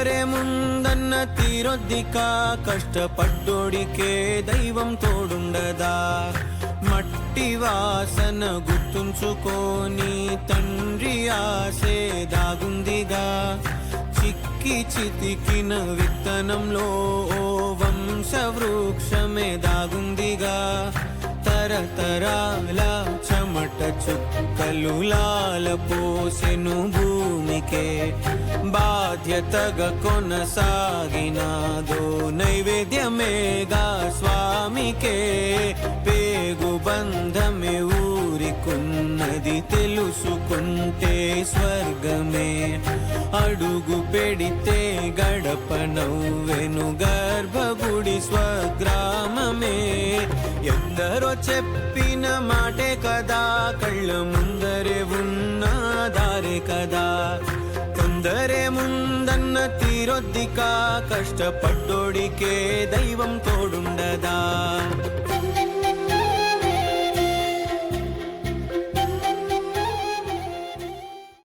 తొందరే ముందన్న తీరొద్దిక కష్టపడ్డోడికే దైవం తోడుండదా మట్టి వాసన గుర్తుంచుకోని తండ్రి ఆసే దాగుందిగా చిక్కి చితికిన విత్తనంలో ఓ వంశవృక్షమే దాగుందిగా తరతరాల చెమట చుక్కలు లాల పోసెను భూమికే బాధ్యతగా కొనసాగినాదో నైవేద్యమేగా స్వామికే పేగు బంధమే ఊరికున్నది తెలుసుకుంటే స్వర్గమే అడుగు పెడితే గడప నవ్వెను గర్భగుడి స్వగ్రామమే ఎందరో చెప్పిన మాటే కదా కళ్ళ ముందరే ఉన్న దారే కదా తొందరే ముందన్న తీరొద్దిక కష్టపడ్డోడికే దైవం తోడుండదా